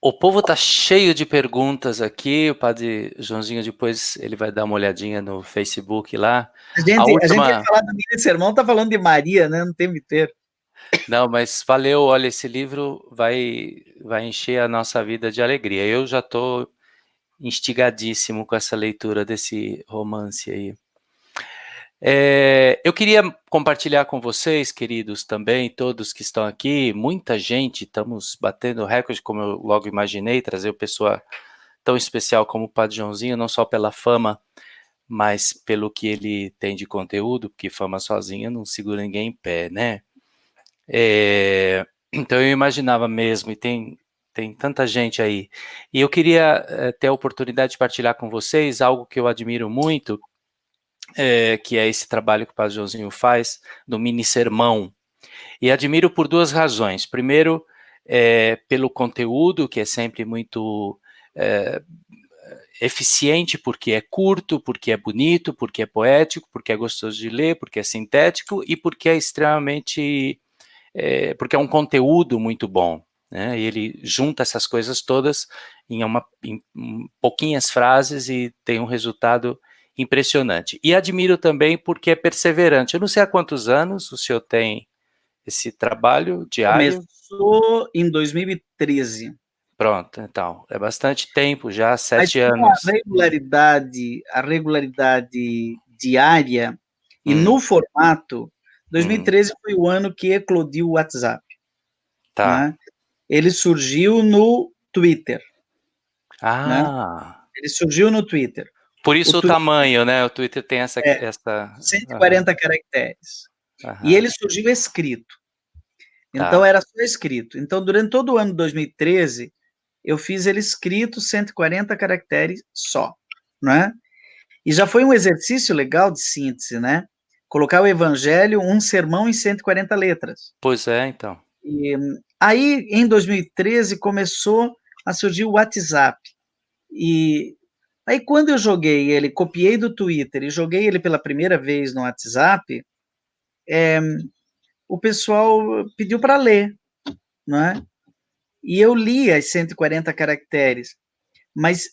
Speaker 1: O povo tá cheio de perguntas aqui, o padre Joãozinho depois ele vai dar uma olhadinha no Facebook lá.
Speaker 2: A gente ia falar do mini sermão, tá falando de Maria, né? Não tem inteiro.
Speaker 1: Não, mas valeu, olha, esse livro vai encher a nossa vida de alegria. Eu já estou instigadíssimo com essa leitura desse romance aí. Eu queria compartilhar com vocês, queridos, também, todos que estão aqui, muita gente, estamos batendo recorde, como eu logo imaginei, trazer uma pessoa tão especial como o Padre Joãozinho, não só pela fama, mas pelo que ele tem de conteúdo, porque fama sozinha não segura ninguém em pé, né? Então eu imaginava mesmo, e tem tanta gente aí. E eu queria ter a oportunidade de partilhar com vocês algo que eu admiro muito, que é esse trabalho que o Padre Joãozinho faz, do mini sermão. E admiro por duas razões. Primeiro, pelo conteúdo, que é sempre muito eficiente, porque é curto, porque é bonito, porque é poético, porque é gostoso de ler, porque é sintético e porque é extremamente... porque é um conteúdo muito bom, né? E ele junta essas coisas todas em pouquinhas frases e tem um resultado impressionante. E admiro também porque é perseverante. Eu não sei há quantos anos o senhor tem esse trabalho diário.
Speaker 2: Começou em 2013.
Speaker 1: Pronto, então, é bastante tempo já, 7 anos.
Speaker 2: A regularidade diária e no formato, 2013 foi o ano que eclodiu o WhatsApp.
Speaker 1: Tá.
Speaker 2: Né? Ele surgiu no Twitter.
Speaker 1: Ah.
Speaker 2: Né? Ele surgiu no Twitter.
Speaker 1: Por isso o tamanho, né? O Twitter tem essa...
Speaker 2: 140 caracteres. E ele surgiu escrito. Então, era só escrito. Então, durante todo o ano de 2013, eu fiz ele escrito, 140 caracteres só, né? E já foi um exercício legal de síntese, né? Colocar o evangelho, um sermão em 140 letras.
Speaker 1: Pois é, então.
Speaker 2: E aí, em 2013, começou a surgir o WhatsApp. E aí, quando eu joguei ele, copiei do Twitter e joguei ele pela primeira vez no WhatsApp, o pessoal pediu para ler, né? E eu li as 140 caracteres, mas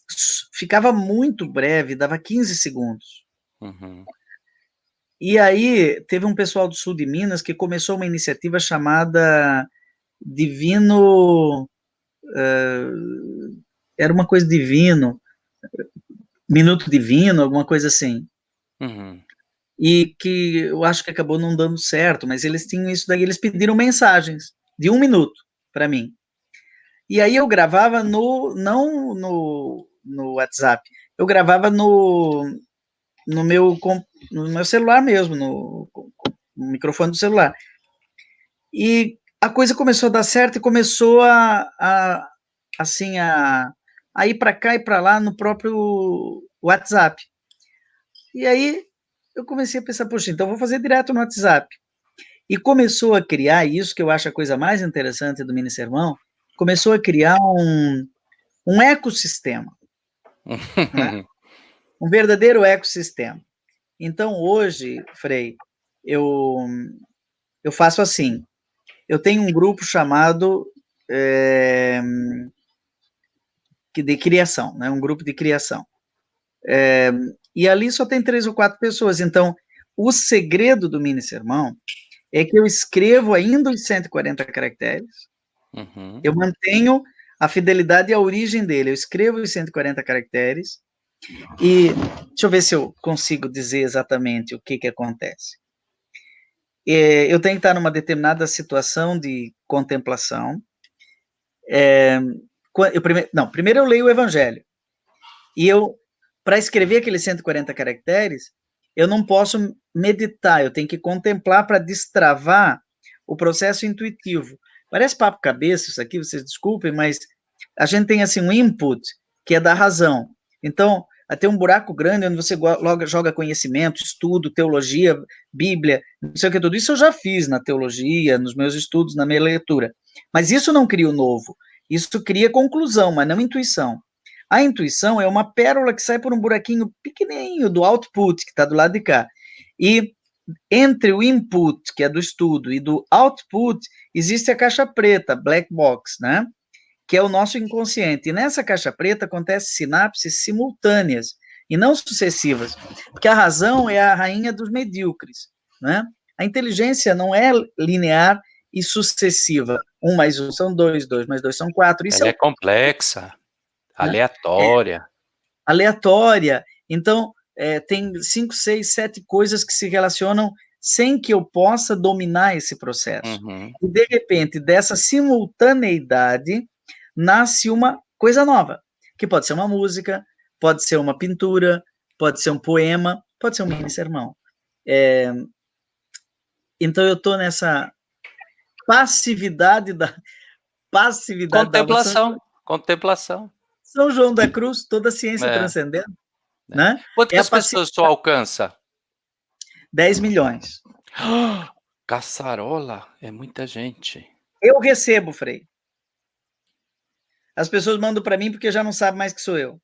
Speaker 2: ficava muito breve, dava 15 segundos.
Speaker 1: Uhum.
Speaker 2: E aí, teve um pessoal do sul de Minas que começou uma iniciativa chamada Divino... era uma coisa divino, Minuto Divino, alguma coisa assim.
Speaker 1: Uhum.
Speaker 2: E que eu acho que acabou não dando certo, mas eles tinham isso daí, eles pediram mensagens de 1 minuto para mim. E aí eu gravava não no WhatsApp, eu gravava no meu celular mesmo, no microfone do celular. E a coisa começou a dar certo e começou assim, a ir para cá e para lá no próprio WhatsApp. E aí eu comecei a pensar, poxa, então vou fazer direto no WhatsApp. E começou a criar isso, que eu acho a coisa mais interessante do Mini Sermão, começou a criar um ecossistema, né? Um verdadeiro ecossistema. Então, hoje, Frei, eu faço assim, eu tenho um grupo chamado de criação, né? Um grupo de criação. E ali só tem 3 ou 4 pessoas, então o segredo do Mini Sermão é que eu escrevo ainda os 140 caracteres,
Speaker 1: Uhum.
Speaker 2: eu mantenho a fidelidade e a origem dele, eu escrevo os 140 caracteres, e deixa eu ver se eu consigo dizer exatamente o que acontece. Eu tenho que estar numa determinada situação de contemplação. Primeiro eu leio o Evangelho. E para escrever aqueles 140 caracteres, eu não posso meditar, eu tenho que contemplar para destravar o processo intuitivo. Parece papo cabeça isso aqui, vocês desculpem, mas a gente tem assim um input que é da razão. Então, tem um buraco grande onde você joga conhecimento, estudo, teologia, Bíblia, não sei o que, tudo isso eu já fiz na teologia, nos meus estudos, na minha leitura. Mas isso não cria o novo, isso cria conclusão, mas não intuição. A intuição é uma pérola que sai por um buraquinho pequenininho do output, que está do lado de cá. E entre o input, que é do estudo, e do output, existe a caixa preta, black box, né? Que é o nosso inconsciente. E nessa caixa preta acontecem sinapses simultâneas e não sucessivas, porque a razão é a rainha dos medíocres, né? A inteligência não é linear e sucessiva. 1 mais 1 são 2, 2 mais 2 são 4. Isso
Speaker 1: Ela é complexa,
Speaker 2: né?
Speaker 1: aleatória.
Speaker 2: Aleatória. Então, tem 5, 6, 7 coisas que se relacionam sem que eu possa dominar esse processo.
Speaker 1: Uhum.
Speaker 2: E, de repente, dessa simultaneidade, nasce uma coisa nova, que pode ser uma música, pode ser uma pintura, pode ser um poema, pode ser um mini sermão. Então, eu estou nessa passividade da alma.
Speaker 1: Contemplação.
Speaker 2: São João da Cruz, toda a ciência
Speaker 1: É.
Speaker 2: transcendente, né?
Speaker 1: Quantas pessoas tu alcança?
Speaker 2: 10 milhões.
Speaker 1: Caçarola, é muita gente.
Speaker 2: Eu recebo, Frei. As pessoas mandam para mim porque já não sabem mais que sou eu.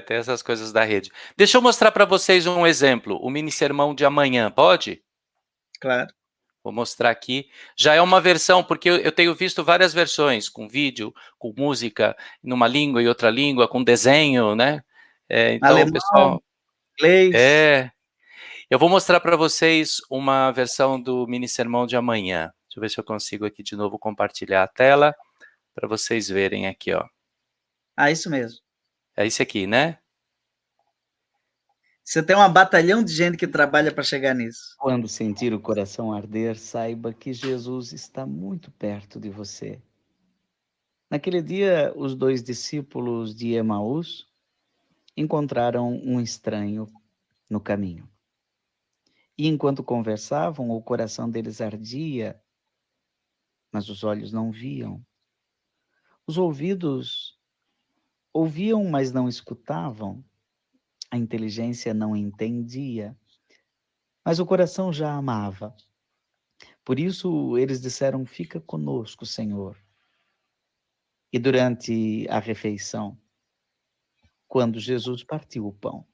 Speaker 1: Tem essas coisas da rede. Deixa eu mostrar para vocês um exemplo. O mini sermão de amanhã, pode?
Speaker 2: Claro.
Speaker 1: Vou mostrar aqui. Já é uma versão, porque eu tenho visto várias versões, com vídeo, com música, numa língua e outra língua, com desenho, né? Então,
Speaker 2: Alemão,
Speaker 1: pessoal...
Speaker 2: inglês.
Speaker 1: Eu vou mostrar para vocês uma versão do mini sermão de amanhã. Deixa eu ver se eu consigo aqui de novo compartilhar a tela, para vocês verem aqui, ó.
Speaker 2: Isso mesmo.
Speaker 1: É esse aqui, né?
Speaker 2: Você tem um batalhão de gente que trabalha para chegar nisso.
Speaker 4: Quando sentir o coração arder, saiba que Jesus está muito perto de você. Naquele dia, os 2 discípulos de Emaús encontraram um estranho no caminho. E enquanto conversavam, o coração deles ardia, mas os olhos não viam. Os ouvidos ouviam, mas não escutavam. A inteligência não entendia, mas o coração já amava. Por isso eles disseram: fica conosco, Senhor. E durante a refeição, quando Jesus partiu o pão,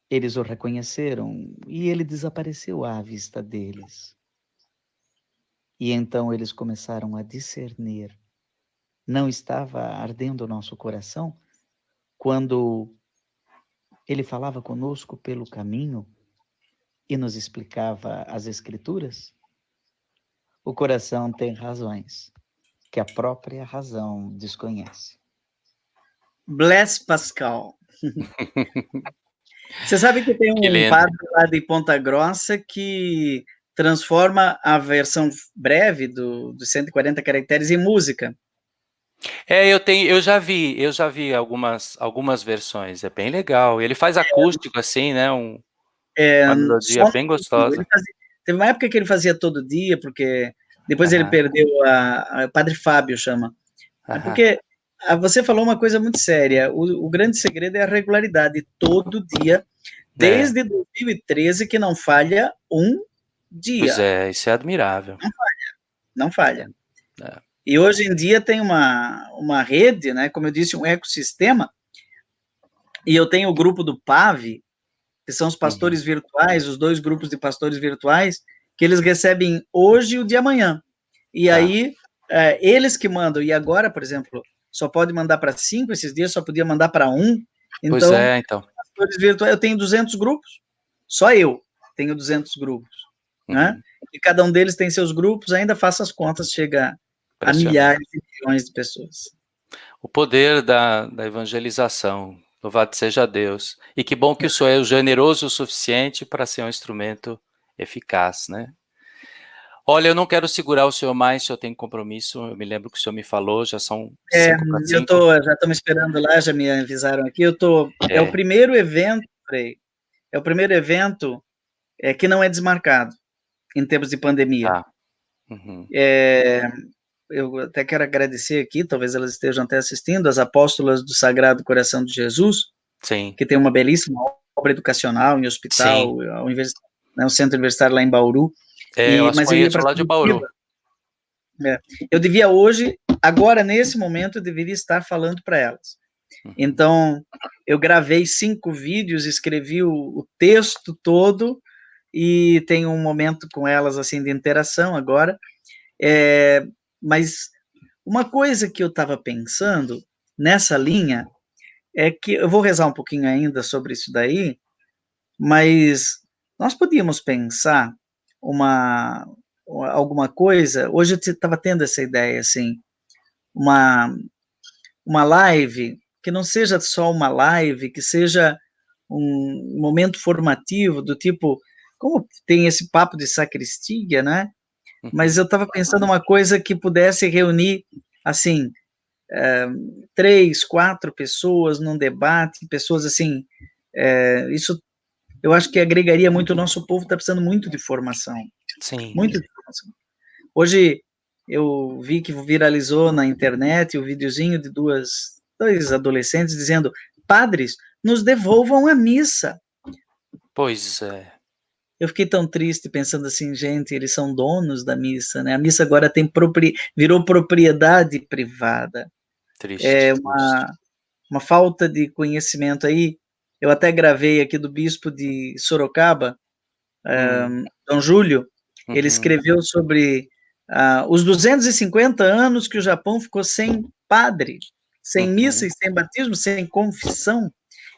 Speaker 4: eles o reconheceram e ele desapareceu à vista deles. E então eles começaram a discernir. Não estava ardendo o nosso coração quando ele falava conosco pelo caminho e nos explicava as Escrituras? O coração tem razões que a própria razão desconhece.
Speaker 2: Blaise Pascal. Você sabe que tem
Speaker 1: Que
Speaker 2: um
Speaker 1: lindo.
Speaker 2: padre lá de Ponta Grossa que transforma a versão breve dos 140 caracteres em música.
Speaker 1: Eu já vi algumas versões, é bem legal. Ele faz acústico assim, né? Uma melodia
Speaker 2: Só
Speaker 1: bem
Speaker 2: no domingo.
Speaker 1: gostosa.
Speaker 2: Teve uma época que ele fazia todo dia, porque depois ele
Speaker 1: Aham,
Speaker 2: perdeu Padre Fábio chama. É
Speaker 1: aham.
Speaker 2: porque você falou uma coisa muito séria. O grande segredo é a regularidade. Todo dia,
Speaker 1: É,
Speaker 2: desde 2013, que não falha um
Speaker 1: pois
Speaker 2: dia.
Speaker 1: é, isso é admirável.
Speaker 2: Não falha.
Speaker 1: É,
Speaker 2: E hoje em dia tem uma rede, né, como eu disse, um ecossistema, e eu tenho o grupo do PAV, que são os
Speaker 1: uhum,
Speaker 2: pastores virtuais, os 2 grupos de pastores virtuais, que eles recebem hoje e o de amanhã. E
Speaker 1: tá.
Speaker 2: aí, eles que mandam, e agora, por exemplo, só pode mandar para 5, esses dias só podia mandar para 1,
Speaker 1: Pois
Speaker 2: então,
Speaker 1: é, então.
Speaker 2: pastores virtuais, eu tenho 200 grupos, só eu tenho 200 grupos, né?
Speaker 1: Uhum,
Speaker 2: E cada um deles tem seus grupos, ainda faço as contas, chega a
Speaker 1: impressionante.
Speaker 2: milhares de milhões de pessoas.
Speaker 1: O poder da evangelização. Louvado seja Deus. E que bom que o senhor é generoso o suficiente para ser um instrumento eficaz, né? Olha, eu não quero segurar o senhor mais, o senhor tem compromisso. Eu me lembro que o senhor me falou, já são
Speaker 2: É,
Speaker 1: 5 para 5.
Speaker 2: já estão me esperando lá, já me avisaram aqui, é o
Speaker 1: É,
Speaker 2: primeiro evento, Frei, é o primeiro evento que não é desmarcado, em tempos de pandemia.
Speaker 1: tá. Uhum.
Speaker 2: Eu até quero agradecer aqui, talvez elas estejam até assistindo, as apóstolas do Sagrado Coração de Jesus,
Speaker 1: Sim,
Speaker 2: que tem uma belíssima obra educacional em
Speaker 1: sim.
Speaker 2: hospital, né, um centro universitário lá em Bauru,
Speaker 1: É, eu as
Speaker 2: mas eu ia
Speaker 1: conheço
Speaker 2: para
Speaker 1: lá de Bauru.
Speaker 2: Curitiba. Eu devia hoje, agora nesse momento, eu deveria estar falando para elas.
Speaker 1: Uhum.
Speaker 2: Então, eu gravei 5 vídeos, escrevi o texto todo e tenho um momento com elas assim de interação agora. Mas uma coisa que eu estava pensando nessa linha é que eu vou rezar um pouquinho ainda sobre isso daí, mas nós podíamos pensar uma alguma coisa. Hoje eu estava tendo essa ideia assim, uma uma live que não seja só uma live, que seja um momento formativo do tipo, como tem esse papo de sacristia, né? Mas
Speaker 1: Uhum.
Speaker 2: eu estava pensando uma coisa que pudesse reunir, assim, 3, 4 pessoas num debate, pessoas assim, isso eu acho que agregaria muito. O nosso povo está precisando muito de formação,
Speaker 1: Sim.
Speaker 2: muito de formação. Hoje eu vi que viralizou na internet o videozinho de dois adolescentes dizendo: padres, nos devolvam a missa.
Speaker 1: Pois é.
Speaker 2: Eu fiquei tão triste pensando assim, gente, eles são donos da missa, né? A missa agora virou propriedade privada.
Speaker 1: Triste,
Speaker 2: É
Speaker 1: triste.
Speaker 2: uma falta de conhecimento aí. Eu até gravei aqui do bispo de Sorocaba,
Speaker 1: Hum.
Speaker 2: Dom Júlio. Ele
Speaker 1: Uhum.
Speaker 2: escreveu sobre os 250 anos que o Japão ficou sem padre, sem missa
Speaker 1: Uhum.
Speaker 2: e sem batismo, sem confissão,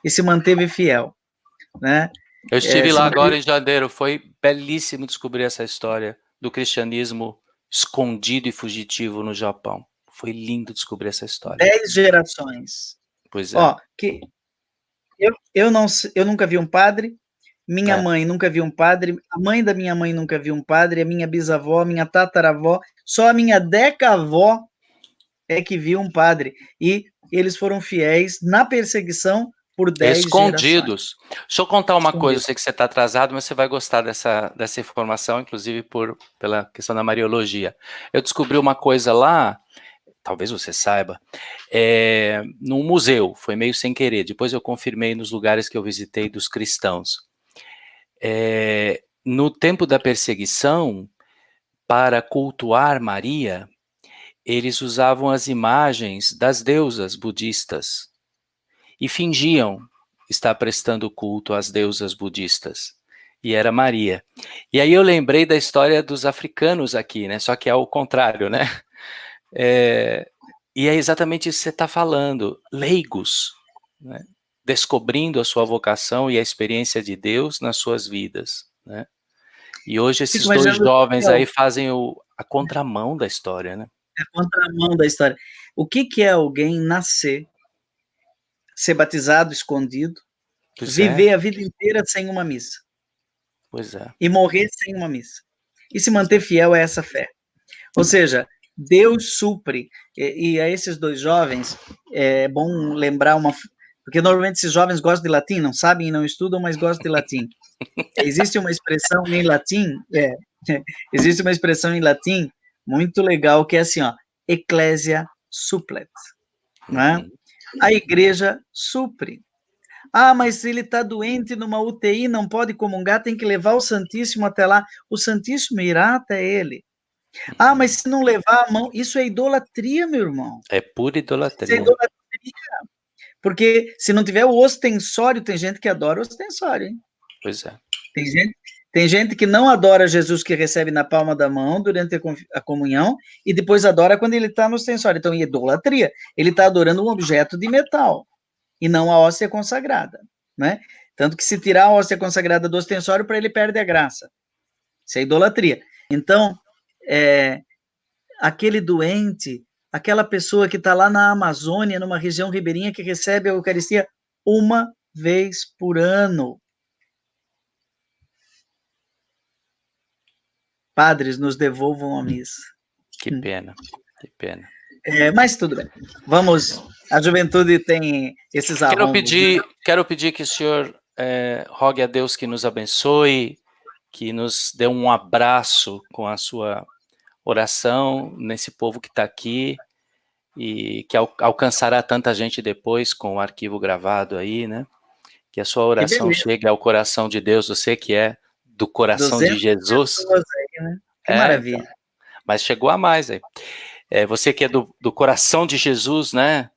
Speaker 2: e se manteve fiel, né?
Speaker 1: Eu estive
Speaker 2: Se
Speaker 1: lá
Speaker 2: manteve
Speaker 1: agora em janeiro, foi belíssimo descobrir essa história do cristianismo escondido e fugitivo no Japão. Foi lindo descobrir essa história.
Speaker 2: 10 gerações.
Speaker 1: Pois é.
Speaker 2: Ó, que eu nunca vi um padre, minha
Speaker 1: É.
Speaker 2: mãe nunca viu um padre, a mãe da minha mãe nunca viu um padre, a minha bisavó, a minha tataravó, só a minha decavó é que viu um padre. E eles foram fiéis na perseguição por 10 gerações.
Speaker 1: Escondidos. Deixa eu contar uma coisa, eu
Speaker 2: Escondidos.
Speaker 1: sei que você está atrasado, mas você vai gostar dessa informação, inclusive pela questão da Mariologia. Eu descobri uma coisa lá, talvez você saiba, num museu, foi meio sem querer, depois eu confirmei nos lugares que eu visitei dos cristãos. No tempo da perseguição, para cultuar Maria, eles usavam as imagens das deusas budistas e fingiam estar prestando culto às deusas budistas. E era Maria. E aí eu lembrei da história dos africanos aqui, né? Só que é o contrário, né? E é exatamente isso que você está falando. Leigos, né? Descobrindo a sua vocação e a experiência de Deus nas suas vidas, né? E hoje esses dois jovens aí fazem a contramão da história, né?
Speaker 2: A contramão da história. O que é alguém nascer, ser batizado escondido, viver a vida inteira sem uma missa?
Speaker 1: Pois é.
Speaker 2: E morrer sem uma missa. E se manter fiel a essa fé. Ou seja, Deus supre. E a esses dois jovens, é bom lembrar porque normalmente esses jovens gostam de latim, não sabem e não estudam, mas gostam de latim. Existe uma expressão em latim, existe uma expressão em latim muito legal que é assim, ó, ecclesia supplet, né? A igreja supre. Ah, mas se ele está doente numa UTI, não pode comungar, tem que levar o Santíssimo até lá. O Santíssimo irá até ele. Ah, mas se não levar a mão, isso é idolatria, meu irmão.
Speaker 1: É pura idolatria.
Speaker 2: Isso é idolatria. Porque se não tiver o ostensório, tem gente que adora o ostensório, hein?
Speaker 1: Pois é.
Speaker 2: Tem gente que não adora Jesus, que recebe na palma da mão durante a comunhão, e depois adora quando ele está no ostensório. Então, idolatria. Ele está adorando um objeto de metal, e não a hóstia consagrada, né? Tanto que se tirar a hóstia consagrada do ostensório, para ele perde a graça. Isso é idolatria. Então, aquele doente, aquela pessoa que está lá na Amazônia, numa região ribeirinha, que recebe a Eucaristia uma vez por ano. Padres, nos devolvam a missa.
Speaker 1: Que pena, que pena.
Speaker 2: Mas tudo bem. Vamos, a juventude tem esses arrombos.
Speaker 1: Quero pedir que o senhor rogue a Deus que nos abençoe, que nos dê um abraço com a sua oração nesse povo que está aqui e que alcançará tanta gente depois com o arquivo gravado aí, né? Que a sua oração chegue ao coração de Deus, você que é do coração de Jesus.
Speaker 2: Aí, né? Que maravilha.
Speaker 1: Então, mas chegou a mais aí. Você que é do coração de Jesus, né?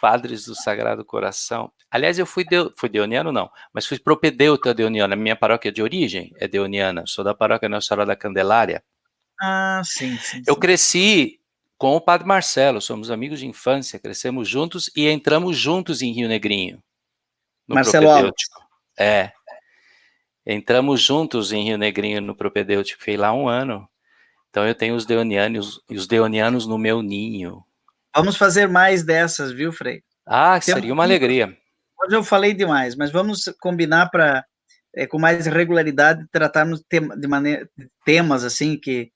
Speaker 1: Padres do Sagrado Coração. Aliás, eu fui deoniano, não, mas fui propedeuta deoniana. A minha paróquia de origem é deoniana. Sou da paróquia Nossa Senhora da Candelária.
Speaker 2: Ah, sim.
Speaker 1: Eu cresci com o Padre Marcelo, somos amigos de infância, crescemos juntos e entramos juntos em Rio Negrinho. No
Speaker 2: Marcelo
Speaker 1: propedêutico. Entramos juntos em Rio Negrinho no propedêutico, fiquei lá 1 ano. Então eu tenho os deonianos no meu ninho.
Speaker 2: Vamos fazer mais dessas, viu, Frei?
Speaker 1: Seria uma alegria.
Speaker 2: Hoje eu falei demais, mas vamos combinar para, com mais regularidade, tratarmos de temas assim, que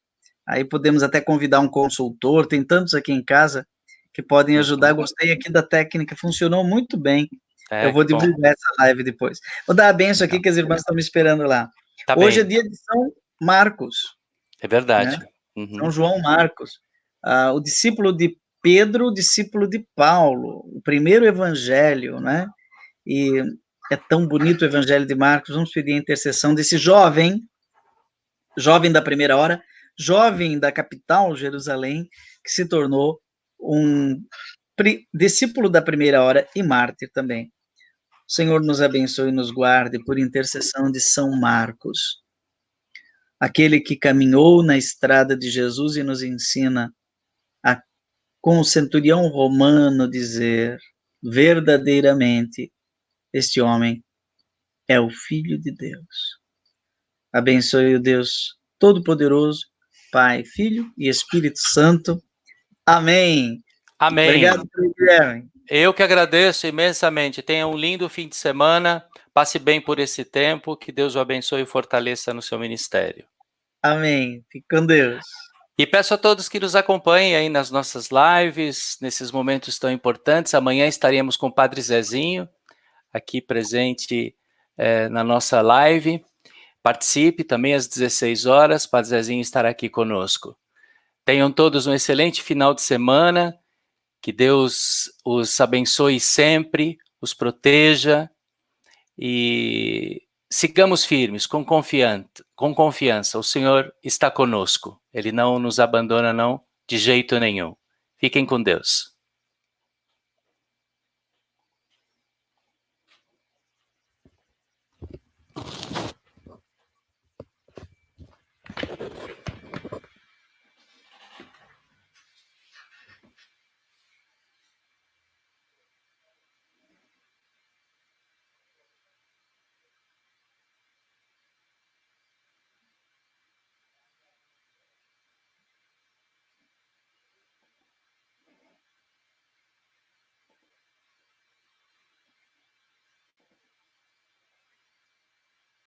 Speaker 2: aí podemos até convidar um consultor, tem tantos aqui em casa que podem ajudar. Gostei aqui da técnica, funcionou muito bem. Eu vou divulgar essa live depois. Vou dar a benção aqui, que as irmãs estão me esperando lá. Hoje é dia de São Marcos.
Speaker 1: É verdade.
Speaker 2: Né? São João Marcos, o discípulo de Pedro, o discípulo de Paulo, o primeiro evangelho, né? E é tão bonito o evangelho de Marcos. Vamos pedir a intercessão desse jovem da primeira hora, jovem da capital, Jerusalém, que se tornou um discípulo da primeira hora e mártir também. O Senhor nos abençoe e nos guarde por intercessão de São Marcos, aquele que caminhou na estrada de Jesus e nos ensina com o centurião romano dizer, verdadeiramente, este homem é o Filho de Deus. Abençoe o Deus Todo-Poderoso, Pai, Filho e Espírito Santo. Amém.
Speaker 1: Amém.
Speaker 2: Obrigado, Guilherme.
Speaker 1: Eu que agradeço imensamente. Tenha um lindo fim de semana. Passe bem por esse tempo. Que Deus o abençoe e fortaleça no seu ministério.
Speaker 2: Amém. Fique com Deus.
Speaker 1: E peço a todos que nos acompanhem aí nas nossas lives, nesses momentos tão importantes. Amanhã estaremos com o Padre Zezinho, aqui presente na nossa live. Participe também às 16 horas, Padre Zezinho estará aqui conosco. Tenham todos um excelente final de semana, que Deus os abençoe sempre, os proteja e sigamos firmes, com confiança. O Senhor está conosco, Ele não nos abandona não, de jeito nenhum. Fiquem com Deus.